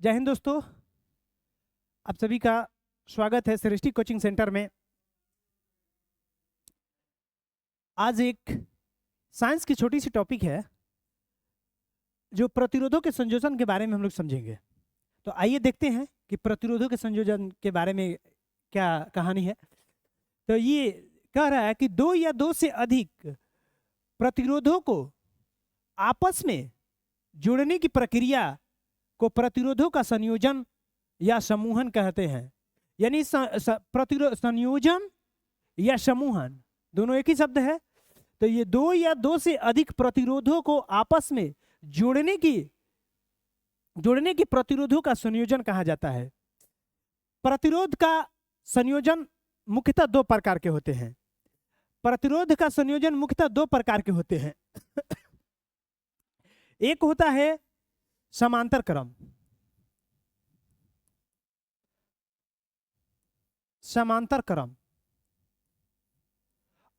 जय हिंद दोस्तों, आप सभी का स्वागत है सृष्टि कोचिंग सेंटर में। आज एक साइंस की छोटी सी टॉपिक है जो प्रतिरोधों के संयोजन के बारे में हम लोग समझेंगे। तो आइए देखते हैं कि प्रतिरोधों के संयोजन के बारे में क्या कहानी है। तो ये कह रहा है कि दो या दो से अधिक प्रतिरोधों को आपस में जोड़ने की प्रक्रिया को प्रतिरोधों का संयोजन या समूहन कहते हैं। यानी प्रतिरोध संयोजन या समूहन दोनों एक ही शब्द है। तो ये दो या दो से अधिक प्रतिरोधों को आपस में जोड़ने की प्रतिरोधों का संयोजन कहा जाता है। प्रतिरोध का संयोजन मुख्यतः दो प्रकार के होते हैं। प्रतिरोध का संयोजन मुख्यतः दो प्रकार के होते हैं। एक होता है समांतर क्रम, समांतर क्रम,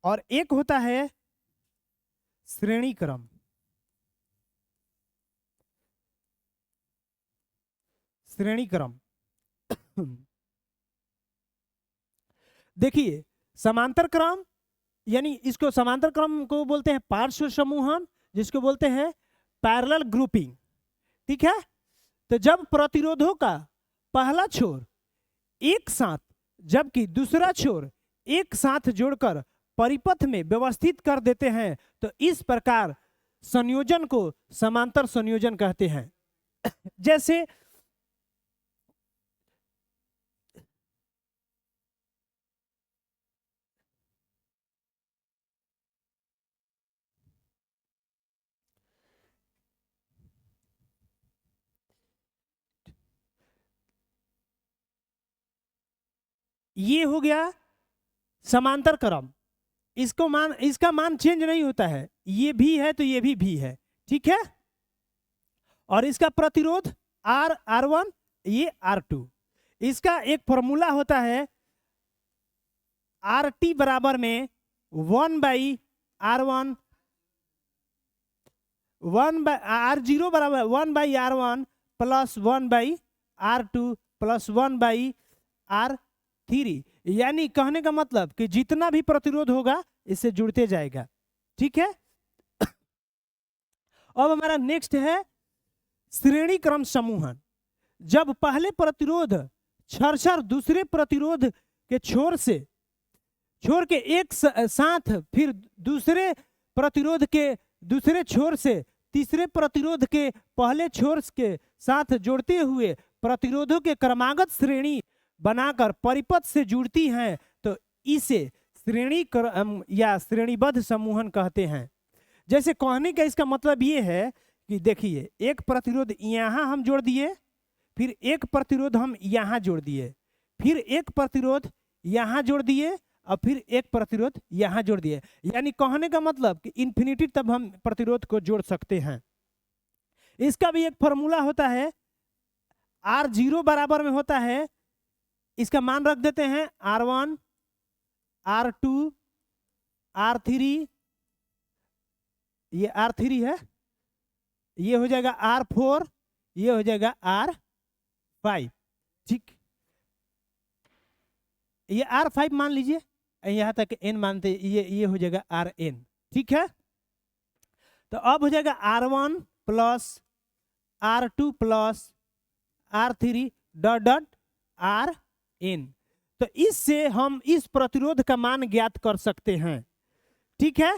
और एक होता है श्रेणी क्रम। श्रेणी क्रम देखिए, समांतर क्रम यानी इसको समांतर क्रम को बोलते हैं पार्श्व समूहन, जिसको बोलते हैं पैरेलल ग्रुपिंग। ठीक है। तो जब प्रतिरोधों का पहला छोर एक साथ जबकि दूसरा छोर एक साथ जोड़कर परिपथ में व्यवस्थित कर देते हैं तो इस प्रकार संयोजन को समांतर संयोजन कहते हैं। जैसे ये हो गया समांतर क्रम। इसका मान चेंज नहीं होता है, ये भी है तो ये भी है। ठीक है। और इसका प्रतिरोध R1, ये R2। इसका एक फॉर्मूला होता है RT बराबर में 1/R1, R0 बराबर 1/R1 plus 1/R2 plus 1/R3। यानी कहने का मतलब कि जितना भी प्रतिरोध होगा इससे जुड़ते जाएगा। ठीक है। अब हमारा नेक्स्ट है श्रेणी क्रम समूहन। जब पहले प्रतिरोध छरछर दूसरे प्रतिरोध के छोर के एक साथ फिर दूसरे प्रतिरोध के दूसरे छोर से तीसरे प्रतिरोध के पहले छोर के साथ जोड़ते हुए प्रतिरोधों के क्रमागत श्रेणी बनाकर परिपथ से जुड़ती हैं तो इसे श्रेणी क्रम या श्रेणीबद्ध समूहन कहते हैं। जैसे कहने का इसका मतलब ये है कि देखिए, एक प्रतिरोध यहाँ हम जोड़ दिए, फिर एक प्रतिरोध हम यहाँ जोड़ दिए, फिर एक प्रतिरोध यहाँ जोड़ दिए और फिर एक प्रतिरोध यहाँ जोड़ दिए। यानी कहने का मतलब कि इन्फिनिटी तब हम प्रतिरोध को जोड़ सकते हैं। इसका भी एक फॉर्मूला होता है, R0 बराबर में होता है, इसका मान रख देते हैं R1, R2, R3, ये R3 है, ये हो जाएगा R4, ये हो जाएगा R5। ठीक, ये R5 मान लीजिए, यहां तक n मानते, ये हो जाएगा Rn। ठीक है। तो अब हो जाएगा R1 plus R2 plus R3 dot dot Rn। तो इससे हम इस प्रतिरोध का मान ज्ञात कर सकते हैं। ठीक है।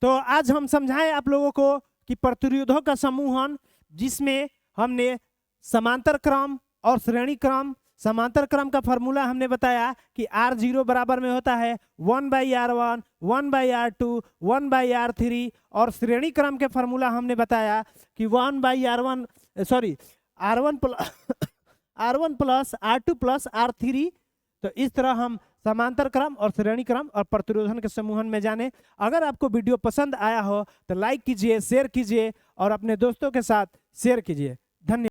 तो आज हम समझाएं आप लोगों को कि प्रतिरोधों का समूहन, जिसमें हमने समांतर क्रम और श्रेणी क्रम। समांतर क्रम का फॉर्मूला हमने बताया कि R0 बराबर में होता है 1/R1, 1/R2, 1/R3, और श्रेणी क्रम के फॉर्मूला हमने बताया कि R1 plus R2 plus R3। तो इस तरह हम समांतर क्रम और श्रेणी क्रम और प्रतिरोधन के समूहन में जाने। अगर आपको वीडियो पसंद आया हो तो लाइक कीजिए, शेयर कीजिए और अपने दोस्तों के साथ शेयर कीजिए। धन्यवाद।